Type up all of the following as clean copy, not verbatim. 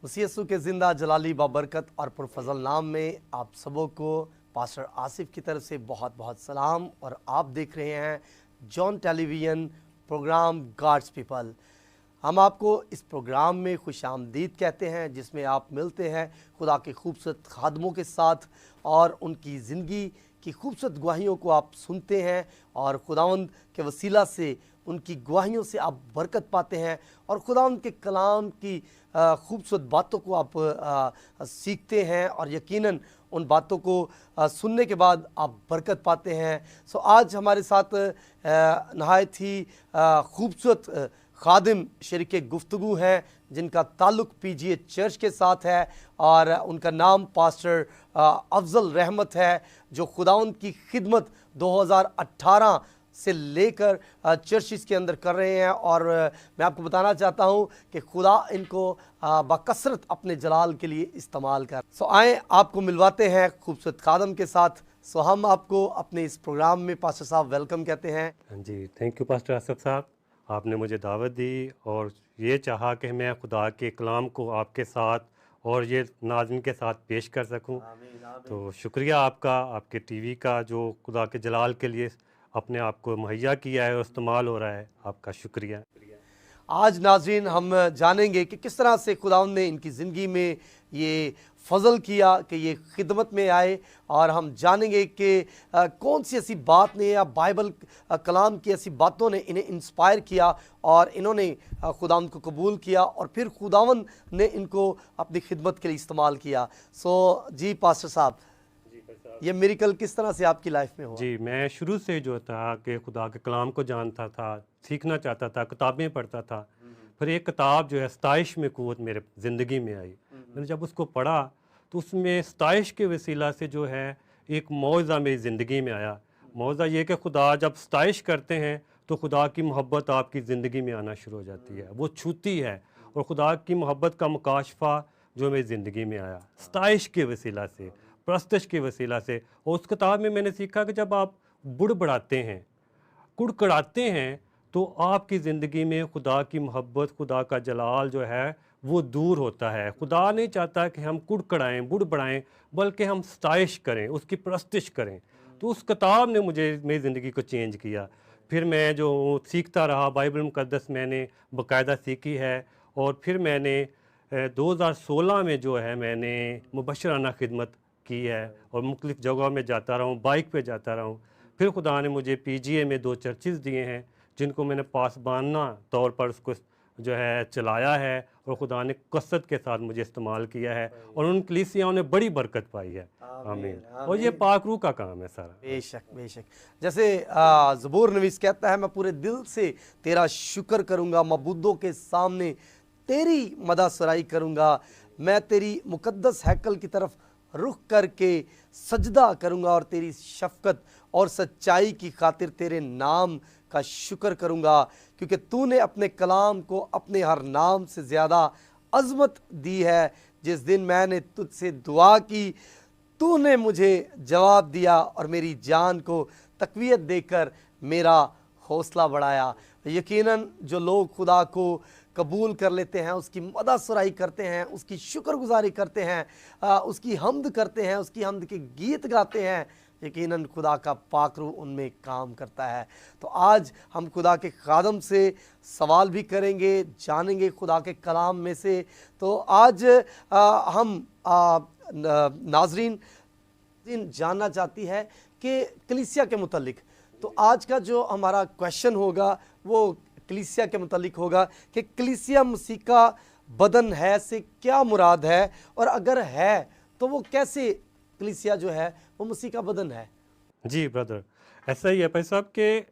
मसीह यीशु के ज़िंदा जलाली बाबरकत और पुरफजल नाम में आप सबों को पास्टर आसिफ की तरफ से बहुत बहुत सलाम। और आप देख रहे हैं John television programme God's people. हम आपको इस प्रोग्राम में खुशामदीद कहते हैं, जिसमें आप मिलते हैं खुदा के खूबसूरत खादमों के साथ और उनकी ज़िंदगी की खूबसूरत गवाहियों को आप सुनते हैं और खुदावंद के वसीला से उनकी गवाहियों से आप बरकत पाते हैं और खुदावंद के कलाम की खूबसूरत बातों को आप सीखते हैं और यकीनन उन बातों को सुनने के बाद आप बरकत पाते हैं। सो आज हमारे साथ नहायत ही खूबसूरत खादिम शरीके गुफ्तगू हैं जिनका ताल्लुक़ पीजीए चर्च के साथ है और उनका नाम पास्टर अफजल रहमत है, जो खुदावंद की खिदमत 2018 से लेकर चर्चिस के अंदर कर रहे हैं। और मैं आपको बताना चाहता हूं कि खुदा इनको बकसरत अपने जलाल के लिए इस्तेमाल कर। सो आए आपको मिलवाते हैं खूबसूरत खादम के साथ। सो हम आपको अपने इस प्रोग्राम में पास्टर साहब वेलकम कहते हैं। जी, थैंक यू पास्टर आसिफ साहब, आपने मुझे दावत दी और ये चाहा कि मैं खुदा के कलाम को आपके साथ और ये नाज़रीन के साथ पेश कर सकूं। तो शुक्रिया आपका, आपके टीवी का जो खुदा के जलाल के लिए अपने आप को मुहैया किया है और इस्तेमाल हो रहा है, आपका शुक्रिया। आज नाज़रीन हम जानेंगे कि किस तरह से खुदावंद ने इनकी ज़िंदगी में ये फजल किया कि ये खिदमत में आए, और हम जानेंगे कि कौन सी ऐसी बात ने या बाइबल कलाम की ऐसी बातों ने इन्हें इंस्पायर किया और इन्होंने खुदावंद को कबूल किया और फिर खुदावंद ने इनको अपनी खिदमत के लिए इस्तेमाल किया। सो जी पास्टर साहब, ये मिरेकल किस तरह से आपकी लाइफ में हुआ? जी, मैं शुरू से जो था कि खुदा के कलाम को जानता था, सीखना चाहता था, किताबें पढ़ता था। फिर एक किताब जो है सताइश में क़ुव्वत मेरे ज़िंदगी में आई। मैंने जब उसको पढ़ा तो उसमें सताइश के वसीला से जो है एक मौज़ा मेरी ज़िंदगी में आया। मौज़ा ये कि खुदा जब सताइश करते हैं तो खुदा की मोहब्बत आपकी ज़िंदगी में आना शुरू हो जाती है, वो छूती है, और खुदा की मोहब्बत का मुकाशफा जो मेरी ज़िंदगी में आया सताइश के वसीला से, प्रस्तश के वसीला से। और उस किताब में मैंने सीखा कि जब आप बुड़बड़ाते हैं, कुड़कुड़ाते हैं, तो आपकी ज़िंदगी में खुदा की मोहब्बत, खुदा का जलाल जो है वो दूर होता है। खुदा नहीं चाहता कि हम कुड़कुड़ाएं, बुड़बड़ाएं, बल्कि हम सताइश करें, उसकी प्रस्तिश करें। तो उस किताब ने मुझे मेरी ज़िंदगी को चेंज किया। फिर मैं जो सीखता रहा, बाइबल मुक़द्दस मैंने बाकायदा सीखी है। और फिर मैंने 2016 में जो है मैंने मुबशराना खिदमत की है और मुख्तलिफ़ जगहों में जाता रहा हूँ, बाइक पे जाता रहा हूँ। फिर खुदा ने मुझे पीजीए में 2 चर्चेस दिए हैं जिनको मैंने पासबाना तौर पर उसको जो है चलाया है, और खुदा ने कसरत के साथ मुझे इस्तेमाल किया है और उन कलीसियाओं ने बड़ी बरकत पाई है। आमीन। और ये पाक रूह का काम है सारा। बेशक बेशक, जैसे ज़बूर नवीस कहता है, मैं पूरे दिल से तेरा शुक्र करूँगा, मबूदों के सामने तेरी मदासराई करूँगा, मैं तेरी मुकद्दस हैकल की तरफ रुख करके सजदा करूँगा और तेरी शफ़क़त और सच्चाई की खातिर तेरे नाम का शुक्र करूँगा, क्योंकि तूने अपने कलाम को अपने हर नाम से ज़्यादा अज़मत दी है। जिस दिन मैंने तुझसे दुआ की, तूने मुझे जवाब दिया और मेरी जान को तक़वियत देकर मेरा हौसला बढ़ाया। यकीनन जो लोग खुदा को कबूल कर लेते हैं, उसकी मददसराई करते हैं, उसकी शुक्रगुजारी करते हैं, उसकी हम्द करते हैं, उसकी हम्द के गीत गाते हैं, यकीनन खुदा का पाक रूह उनमें काम करता है। तो आज हम खुदा के खादम से सवाल भी करेंगे, जानेंगे खुदा के कलाम में से। तो आज हम नाजरीन जानना चाहती है कि कलीसिया के मुतालिक, तो आज का जो हमारा क्वेश्चन होगा वो कलीसिया के मुतालिक होगा कि कलीसिया मसीह का बदन है से क्या मुराद है, और अगर है तो वो कैसे कलीसिया जो है वो मसीह का बदन है। जी ब्रदर, ऐसा ही है भाई साहब कि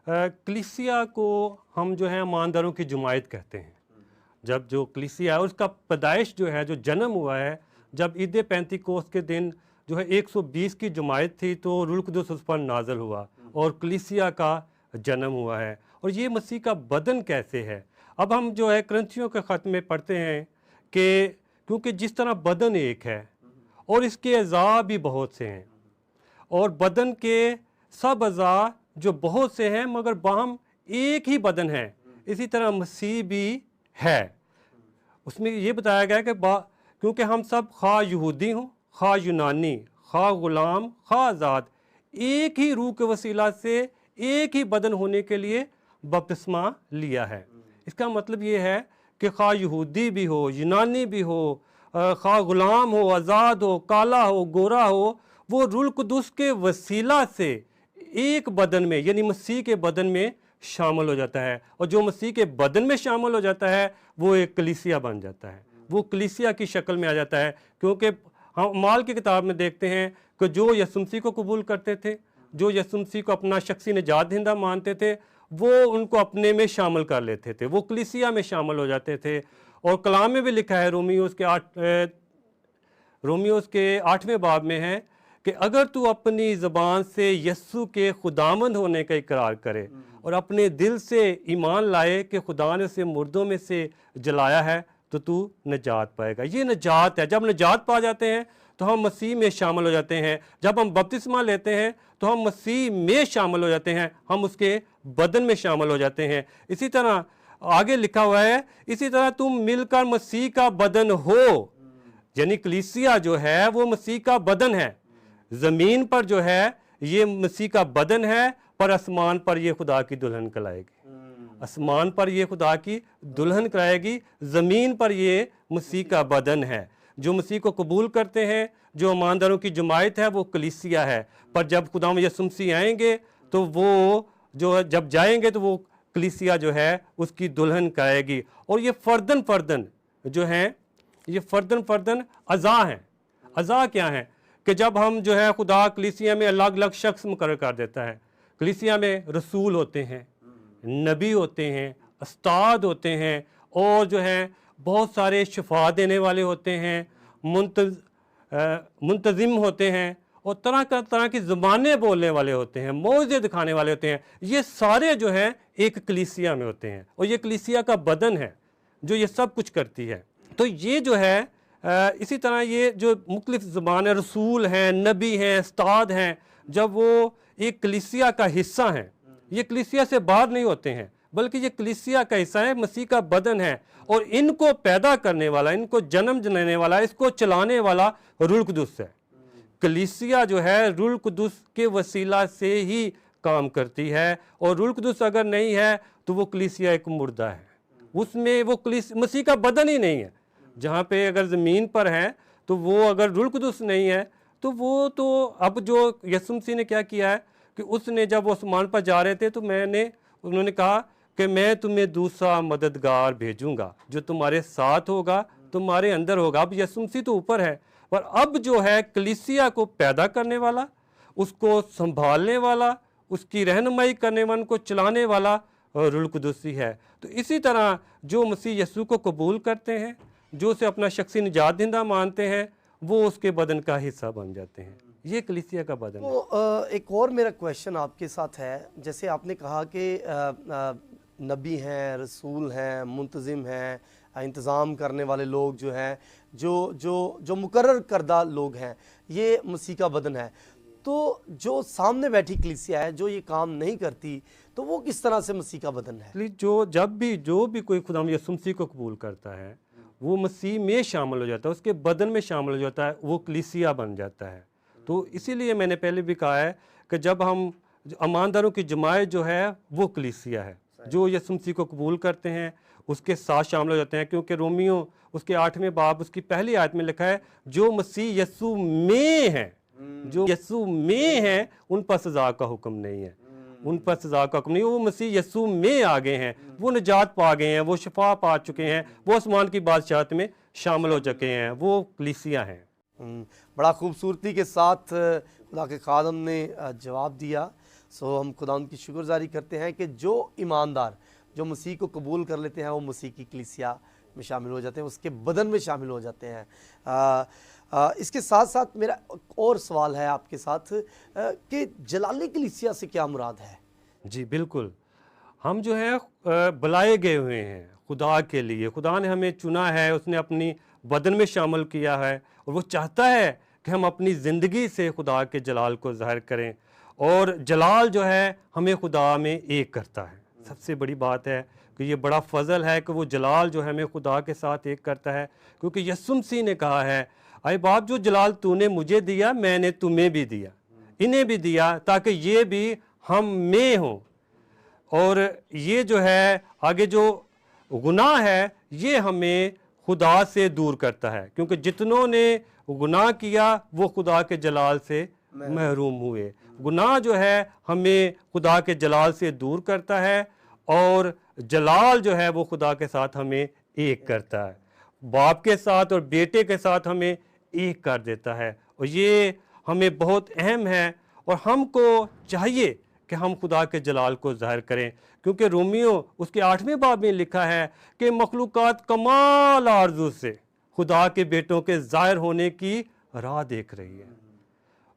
कलीसिया को हम जो है ईमानदारों की जुमायत कहते हैं। जब जो कलीसिया है उसका पैदाइश जो है, जो जन्म हुआ है, जब ईद पेंतिकोस्त के दिन जो है 120 की जुमायत थी तो रूह कुदस उस पर नाज़िल हुआ और कलीसिया का जन्म हुआ है। और ये मसीह का बदन कैसे है? अब हम जो है करंथियों के ख़त में पढ़ते हैं कि क्योंकि जिस तरह बदन एक है और इसके अज़ा भी बहुत से हैं, और बदन के सब अज़ा जो बहुत से हैं मगर बाहम एक ही बदन है, इसी तरह मसीह भी है। उसमें ये बताया गया कि क्योंकि हम सब खा यहूदी हों, खा यूनानी, खा ग़ुलाम, खा आज़ाद, एक ही रूह के वसीला से एक ही बदन होने के लिए बपतिस्मा लिया है। इसका मतलब ये है कि खा यहूदी भी हो, यूनानी भी हो, खा ग़ुलाम हो, आज़ाद हो, काला हो, गोरा हो, वो रूहुल कुदुस के वसीला से एक बदन में यानी मसीह के बदन में शामिल हो जाता है। और जो मसीह के बदन में शामिल हो जाता है वो एक कलीसिया बन जाता है, वो कलीसिया की शक्ल में आ जाता है। क्योंकि हम माल की किताब में देखते हैं कि जो यीशु मसीह को कबूल करते थे, जो यीशु मसीह को अपना शख्सी निजात दहिंदा मानते थे, वो उनको अपने में शामिल कर लेते थे, वो कलीसिया में शामिल हो जाते थे। और कलाम में भी लिखा है, रोमियोस के 8वें बाब में है कि अगर तू अपनी ज़बान से यस्सु के खुदामंद होने का इकरार करे और अपने दिल से ईमान लाए कि खुदा ने उसे मुर्दों में से जलाया है, तो तू नजात पाएगा। ये नजात है। जब नजात पा जाते हैं तो हम मसीह में शामिल हो जाते हैं। जब हम बपतिस्मा लेते हैं तो हम मसीह में शामिल हो जाते हैं, हम उसके बदन में शामिल हो जाते हैं। इसी तरह आगे लिखा हुआ है, इसी तरह तुम मिलकर मसीह का बदन हो। यानी कलीसिया जो है वो मसीह का बदन है। ज़मीन पर जो है ये मसीह का बदन है, पर आसमान पर ये खुदा की दुल्हन कहलाएगी। आसमान पर ये खुदा की दुल्हन कहलाएगी, ज़मीन पर ये मसीह का बदन है। जो मसीह को कबूल करते हैं, जो ईमानदारों की जमायत है, वो कलीसिया है। पर जब खुदा यीशु मसीह आएंगे तो वो जो जब जाएंगे तो वो कलीसिया जो है उसकी दुल्हन कहलाएगी। और ये फर्दन फर्दन जो हैं, ये फर्दन फर्दन अज़ा हैं। अज़ा क्या है कि जब हम जो है खुदा कलीसिया में अलग अलग शख्स मुकर्रर कर देता है। कलीसिया में रसूल होते हैं, नबी होते हैं, उस्ताद होते हैं, और जो है बहुत सारे शिफा देने वाले होते हैं, मुंतज़िम होते हैं, और तरह की ज़बानें बोलने वाले होते हैं, मौज़े दिखाने वाले होते हैं। ये सारे जो हैं एक कलीसिया में होते हैं, और ये कलीसिया का बदन है जो ये सब कुछ करती है। तो ये जो है इसी तरह ये जो मुख्तलिफ ज़बान है, रसूल हैं, नबी हैं, उस्ताद हैं, जब वो एक कलीसिया का हिस्सा हैं, ये कलीसिया से बाहर नहीं होते हैं, बल्कि ये कलीसिया का हिस्सा है, मसीह का बदन है। और इनको पैदा करने वाला, इनको जन्म देने वाला, इसको चलाने वाला रूहुल कुदुस है। कलीसिया जो है रूहुल कुदुस के वसीला से ही काम करती है, और रूहुल कुदुस अगर नहीं है तो वो कलीसिया एक मुर्दा है, उसमें वो मसीह का बदन ही नहीं है। जहाँ पे अगर ज़मीन पर है तो वो अगर रूहुल कुदुस नहीं है तो वो तो अब जो यीशु मसीह ने क्या किया है कि उसने जब वो आसमान पर जा रहे थे तो उन्होंने कहा कि मैं तुम्हें दूसरा मददगार भेजूंगा जो तुम्हारे साथ होगा, तुम्हारे अंदर होगा। अब यीशु मसीह तो ऊपर है, पर अब जो है कलीसिया को पैदा करने वाला, उसको संभालने वाला, उसकी रहनुमाई करने वाला, उनको चलाने वाला रूहुल कुदुस ही है। तो इसी तरह जो मसीह यीशु को कबूल करते हैं, जो उसे अपना शख्सी निजात दहिंदा मानते हैं, वो उसके बदन का हिस्सा बन जाते हैं। ये कलीसिया का बदन है। तो एक और मेरा क्वेश्चन आपके साथ है, जैसे आपने कहा कि नबी हैं, रसूल हैं, मुंतज़िम हैं, इंतज़ाम करने वाले लोग जो हैं, जो मुकर्रर करदा लोग हैं, ये मसीह का बदन है। तो जो सामने बैठी कलीसिया है जो ये काम नहीं करती, तो वो किस तरह से मसीह का बदन है? जो भी कोई खुदा यीशु मसीह को कबूल करता है वो मसीह में शामिल हो जाता है, उसके बदन में शामिल हो जाता है, वो कलीसिया बन जाता है। तो इसीलिए मैंने पहले भी कहा है कि जब हम ईमानदारों की जमायत जो है वो कलीसिया है, जो यीशु मसीह को कबूल करते हैं उसके साथ शामिल हो जाते हैं। क्योंकि रोमियो उसके 8वें बाब उसकी पहली आयत में लिखा है, जो मसीह यीशु में है, जो यीशु में है उन पर सज़ा का हुक्म नहीं है, उन पर सज़ा का हुक्म नहीं। वो मसीह यीशु में आ गए हैं, वो निजात पा गए हैं, वो शिफा पा चुके हैं, वो आसमान की बादशाहत में शामिल हो चुके हैं, वो कलीसिया हैं। बड़ा खूबसूरती के साथ खुदा के खादम ने जवाब दिया। सो हम खुदा उनकी शुक्रगुजारी करते हैं कि जो ईमानदार जो मसीह को कबूल कर लेते हैं वो मसीह की कलीसिया में शामिल हो जाते हैं, उसके बदन में शामिल हो जाते हैं। इसके साथ साथ मेरा और सवाल है आपके साथ कि जलाली कलीसिया से क्या मुराद है? जी बिल्कुल, हम जो है बुलाए गए हुए हैं खुदा के लिए। खुदा ने हमें चुना है, उसने अपनी बदन में शामिल किया है, और वो चाहता है कि हम अपनी ज़िंदगी से खुदा के जलाल को ज़ाहिर करें। और जलाल जो है हमें खुदा में एक करता है, सबसे बड़ी बात है कि ये बड़ा फजल है कि वो जलाल जो है हमें खुदा के साथ एक करता है, क्योंकि यीशु मसीह ने कहा है, अय बाप जो जलाल तूने मुझे दिया मैंने तुम्हें भी दिया, इन्हें भी दिया, ताकि ये भी हम में हों। और ये जो है आगे जो गुनाह है ये हमें खुदा से दूर करता है, क्योंकि जितनों ने गुनाह किया वो खुदा के जलाल से महरूम हुए। गुनाह जो है हमें खुदा के जलाल से दूर करता है, और जलाल जो है वो खुदा के साथ हमें एक करता है, बाप के साथ और बेटे के साथ हमें एक कर देता है। और ये हमें बहुत अहम है, और हमको चाहिए कि हम खुदा के जलाल को ज़ाहिर करें, क्योंकि रोमियो उसके 8वें बाब में लिखा है कि मखलूक़ात कमाल आरज़ू से खुदा के बेटों के ज़ाहिर होने की राह देख रही है।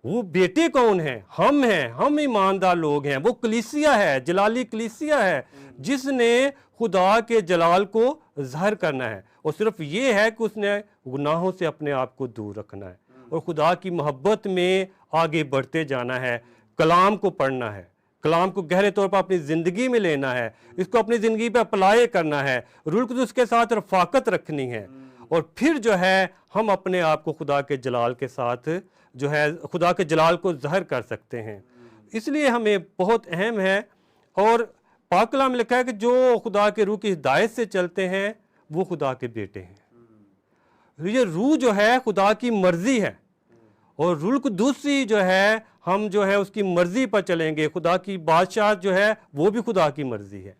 वो बेटे कौन हैं? हम हैं, हम ईमानदार लोग हैं। वो कलीसिया है, जलाली कलीसिया है, जिसने खुदा के जलाल को ज़ाहिर करना है। और सिर्फ ये है कि उसने गुनाहों से अपने आप को दूर रखना है और खुदा की मोहब्बत में आगे बढ़ते जाना है। कलाम को पढ़ना है, कलाम को गहरे तौर पर अपनी ज़िंदगी में लेना है, इसको अपनी ज़िंदगी पे अप्लाई करना है, रूह कुदूस के साथ रफ़ाकत रखनी है, और फिर जो है हम अपने आप को खुदा के जलाल के साथ जो है खुदा के जलाल को ज़ाहिर कर सकते हैं। इसलिए हमें बहुत अहम है। और पाक कलाम में लिखा है कि जो खुदा के रूह की हिदायत से चलते हैं वो खुदा के बेटे हैं। ये रूह जो है खुदा की मर्जी है, और रूह कुदूसी जो है हम जो है उसकी मर्जी पर चलेंगे। खुदा की बादशाह जो है वो भी खुदा की मर्जी है।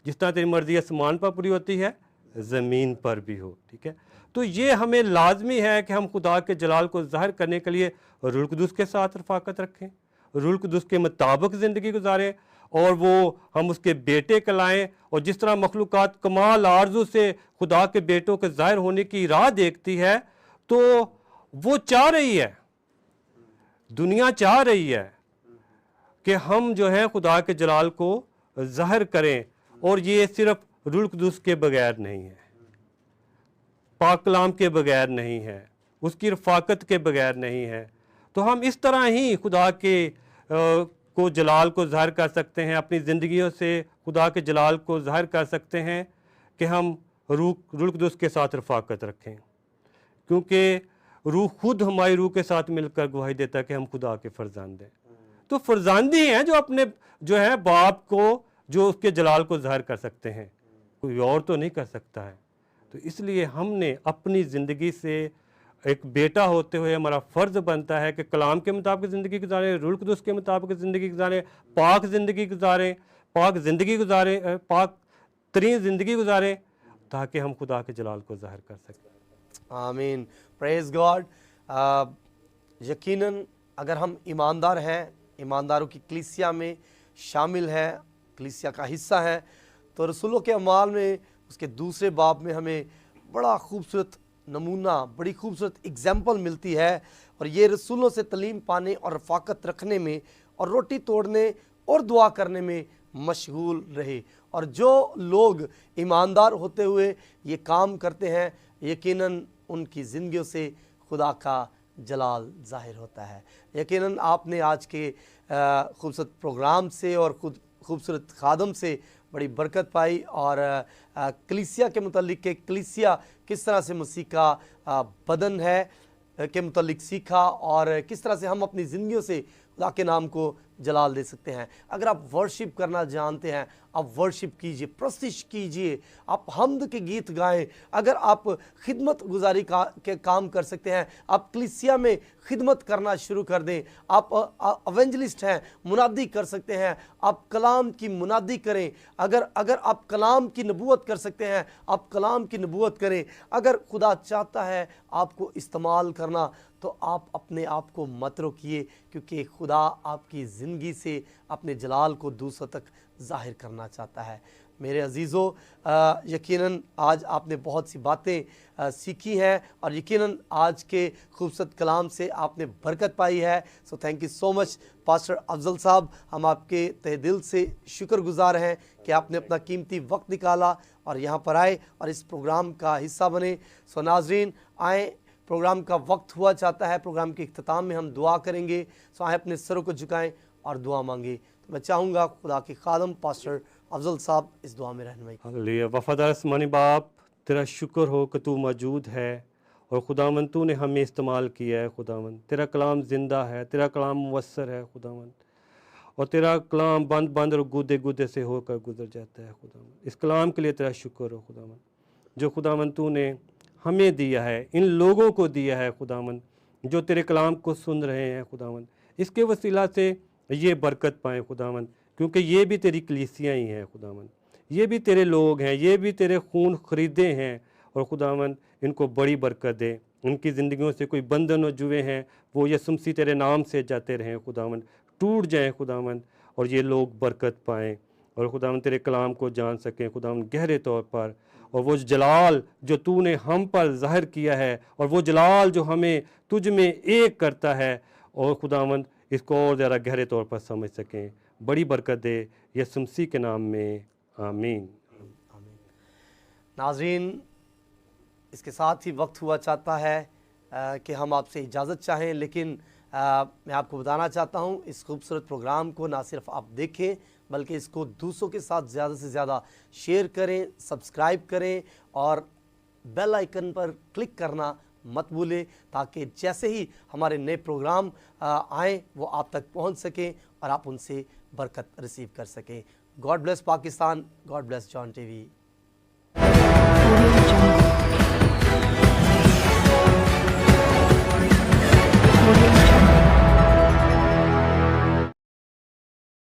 जिस तरह तेरी मर्जी आसमान पर पूरी होती है ज़मीन पर भी हो, ठीक है। तो ये हमें लाजमी है कि हम खुदा के जलाल को ज़ाहिर करने के लिए रूह कुदूस के साथ रफ़ाकत रखें, रूह कुदूस के मुताबिक ज़िंदगी गुजारें, और वो हम उसके बेटे कहलाएं। और जिस तरह मखलूक़ात कमाल आरज़ू से खुदा के बेटों के ज़ाहिर होने की राह देखती है, तो वो चाह रही है, दुनिया चाह रही है कि हम जो है खुदा के जलाल को ज़ाहिर करें। और ये सिर्फ रूह कुदूस के बगैर नहीं है, पाक कलाम के बगैर नहीं है, उसकी रफ़ाकत के बगैर नहीं है। तो हम इस तरह ही खुदा के को जलाल को ज़ाहिर कर सकते हैं, अपनी ज़िंदगियों से खुदा के जलाल को ज़ाहिर कर सकते हैं कि हम रूह कुदूस के साथ रफ़ाकत रखें, क्योंकि रूह खुद हमारी रूह के साथ मिलकर गवाही देता है कि हम खुदा के फर्जंद हैं। तो फर्जंदी हैं जो अपने जो है बाप को जो उसके जलाल को ज़ाहिर कर सकते हैं, कोई और तो नहीं कर सकता है। तो इसलिए हमने अपनी ज़िंदगी से एक बेटा होते हुए हमारा फ़र्ज़ बनता है कि कलाम के मुताबिक ज़िंदगी गुजारें, रूह कुदूस के मुताबिक ज़िंदगी गुजारें, पाक ज़िंदगी गुजारें, पाक तरीन ज़िंदगी गुजारें, ताकि हम खुदा के जलाल को ज़ाहिर कर सकें। आमीन, प्रेज़ गॉड। यकीनन अगर हम ईमानदार हैं, ईमानदारों की कलीसिया में शामिल हैं, कलीसिया का हिस्सा हैं, तो रसूलों के अमाल में उसके दूसरे बाब में हमें बड़ा खूबसूरत नमूना, बड़ी खूबसूरत एग्जाम्पल मिलती है। और ये रसूलों से तलीम पाने और रफ़ाकत रखने में और रोटी तोड़ने और दुआ करने में मशगूल रहे। और जो लोग ईमानदार होते हुए ये काम करते हैं, यकीनन उनकी ज़िंदगियों से खुदा का जलाल ज़ाहिर होता है। यकीनन आपने आज के खूबसूरत प्रोग्राम से और खूबसूरत खादम से बड़ी बरकत पाई, और कलीसिया के मुतालिक के कलीसिया किस तरह से मसीह का बदन है के मुतालिक सीखा, और किस तरह से हम अपनी ज़िंदगियों से खुदा के नाम को जलाल दे सकते हैं। अगर आप वर्शिप करना जानते हैं, आप वर्शिप कीजिए, प्रस्तिश कीजिए, आप हम्द के गीत गाएं। अगर आप खिदमत गुजारी के काम कर सकते हैं, आप कलीसिया में खिदमत करना शुरू कर दें। आप एवेंजलिस्ट हैं, मुनादी कर सकते हैं, आप कलाम की मुनादी करें। अगर आप कलाम की नबूवत कर सकते हैं, आप कलाम की नबूवत करें। अगर खुदा चाहता है आपको इस्तेमाल करना, तो आप अपने आप को मत रोकिए, क्योंकि खुदा आपकी ज़िंदगी से अपने जलाल को दूसरों तक ज़ाहिर करना चाहता है। मेरे अजीज़ों, यकीनन आज आपने बहुत सी बातें सीखी हैं, और यकीनन आज के खूबसूरत कलाम से आपने बरकत पाई है। So thank you so much pastor Afzal साहब। हम आपके तहे दिल से शुक्रगुजार हैं कि आपने अपना कीमती वक्त निकाला और यहाँ पर आए और इस प्रोग्राम का हिस्सा बने। सो नाजरीन, आए, प्रोग्राम का वक्त हुआ चाहता है। प्रोग्राम के इख्तिताम में हम दुआ करेंगे। सो आए अपने सरों को झुकाएं और दुआ मांगे। तो मैं चाहूँगा खुदा के खादम पास्टर अफजल साहब इस दुआ में रहनुमाई। हालेलुया। वफादार आसमानी बाप, तेरा शुक्र हो कि तू मौजूद है और खुदावंद तूने हमें इस्तेमाल किया है। खुदावंद तेरा कलाम ज़िंदा है, तेरा कलाम मुवस्सर है खुदावंद, और तेरा कलाम बंद बंद और गूदे गूदे से होकर गुजर जाता है खुदावंद। इस कलाम के लिए तेरा शुक्र हो खुदावंद, जो खुदावंद तूने हमें दिया है, इन लोगों को दिया है खुदावंद, जो तेरे कलाम को सुन रहे हैं खुदावंद। इसके वसीला से ये बरकत पाएँ खुदावंद, क्योंकि ये भी तेरी कलीसियाँ ही हैं खुदावंद, ये भी तेरे लोग हैं, ये भी तेरे खून खरीदे हैं। और खुदावंद इनको बड़ी बरकत दे, उनकी ज़िंदगियों से कोई बंधन और जुए हैं वो यसु मसीह तेरे नाम से जाते रहें खुदावंद, टूट जाएं खुदावंद, और ये लोग बरकत पाएँ और खुदावंद तेरे कलाम को जान सकें खुदावंद गहरे तौर पर। और वो जलाल जो तूने हम पर ज़ाहिर किया है, और वो जलाल जो हमें तुझ में एक करता है, और खुदावंद इसको और ज़्यादा गहरे तौर पर समझ सकें। बड़ी बरकत दे यसु मसीह के नाम में, आमीन। नाज़रीन, इसके साथ ही वक्त हुआ चाहता है कि हम आपसे इजाज़त चाहें, लेकिन मैं आपको बताना चाहता हूं इस खूबसूरत प्रोग्राम को ना सिर्फ आप देखें बल्कि इसको दूसरों के साथ ज़्यादा से ज़्यादा शेयर करें, सब्सक्राइब करें और बेल आइकन पर क्लिक करना मत भूलें, ताकि जैसे ही हमारे नए प्रोग्राम आएँ वो आप तक पहुंच सकें और आप उनसे बरकत रिसीव कर सकें। God bless Pakistan, God bless John TV. Audio